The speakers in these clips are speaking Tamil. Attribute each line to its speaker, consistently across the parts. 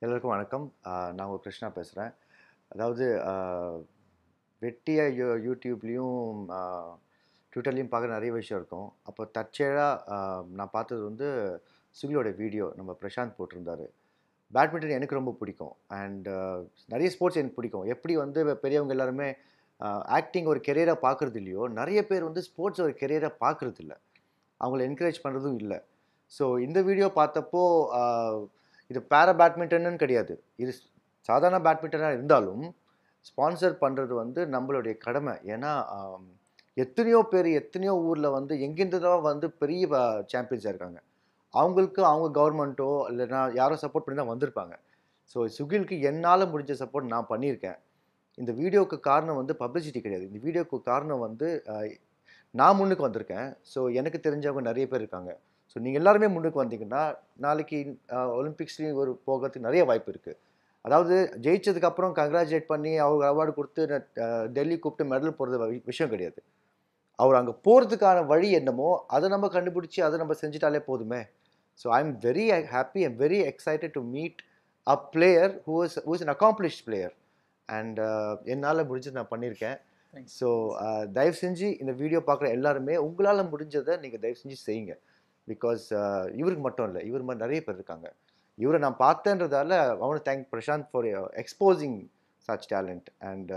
Speaker 1: எல்லாருக்கும் வணக்கம். நான் உங்க கிருஷ்ணா பேசுகிறேன். அதாவது வெட்டியா யூடியூப்லேயும் ட்விட்டர்லேயும் பார்க்குற நிறைய விஷயம் இருக்கும். அப்போ தற்செயலாக நான் பார்த்தது வந்து சுகிலோட வீடியோ நம்ம பிரசாந்த் போட்டிருந்தாரு. பேட்மிண்டன் எனக்கு ரொம்ப பிடிக்கும். அண்ட் நிறைய ஸ்போர்ட்ஸ் எனக்கு பிடிக்கும். எப்படி வந்து பெரியவங்க எல்லாருமே ஆக்டிங் ஒரு கெரியராக பார்க்குறது இல்லையோ, நிறைய பேர் வந்து ஸ்போர்ட்ஸ் ஒரு கெரியராக பார்க்குறது இல்லை. அவங்கள என்கரேஜ் பண்ணுறதும் இல்லை. ஸோ இந்த வீடியோ பார்த்தப்போ இது பேரா பேட்மிண்டன்னு கிடையாது. இது சாதாரண பேட்மிண்டனாக இருந்தாலும் ஸ்பான்சர் பண்ணுறது வந்து நம்மளுடைய கடமை. ஏன்னா எத்தனையோ பேர் எத்தனையோ ஊரில் வந்து எங்கேருந்துதோ வந்து பெரிய சாம்பியன்ஸாக இருக்காங்க. அவங்களுக்கு அவங்க கவர்மெண்ட்டோ இல்லைனா யாரோ சப்போர்ட் பண்ணி தான் வந்திருப்பாங்க. ஸோ சுகிலுக்கு என்னால் முடிஞ்ச சப்போர்ட் நான் பண்ணியிருக்கேன். இந்த வீடியோவுக்கு காரணம் வந்து பப்ளிசிட்டி கிடையாது. இந்த வீடியோவுக்கு காரணம் வந்து நான் முன்னுக்கு வந்திருக்கேன். ஸோ எனக்கு தெரிஞ்சவங்க நிறைய பேர் இருக்காங்க. ஸோ நீங்கள் எல்லாருமே முன்னுக்கு வந்தீங்கன்னா நாளைக்கு ஒலிம்பிக்ஸ்லேயும் போகிறதுக்கு நிறைய வாய்ப்பு இருக்குது. அதாவது ஜெயிச்சதுக்கப்புறம் கங்க்ராச்சுலேட் பண்ணி அவங்க அவார்டு கொடுத்து டெல்லி கூப்பிட்டு மெடல் போடுறது விஷயம் கிடையாது. அவர் அங்கே போகிறதுக்கான வழி என்னமோ அதை நம்ம கண்டுபிடிச்சி அதை நம்ம செஞ்சுட்டாலே போதுமே. So I am very happy and very excited to meet a player who is an accomplished player. And என்னால் முடிஞ்சது நான் பண்ணியிருக்கேன். ஸோ தயவு செஞ்சு இந்த வீடியோ பார்க்குற எல்லாருமே உங்களால் முடிஞ்சதை நீங்கள் தயவு செஞ்சு செய்யுங்க. பிகாஸ் இவருக்கு மட்டும் இல்லை, இவர் மாதிரி நிறைய பேர் இருக்காங்க. இவரை நான் பார்த்தேன்றதால I want to thank Prashanth for exposing such talent. And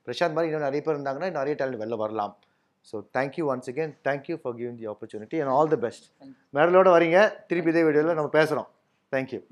Speaker 1: Prashanth மாதிரி இன்னும் நிறைய பேர் இருந்தாங்கன்னா நிறைய டேலண்ட் வெளில வரலாம். So thank you once again. Thank you for giving the opportunity and all the best. மெடலோடு வரீங்க, திருப்பி இதே வீடியோவில் நம்ம பேசுகிறோம். தேங்க்யூ.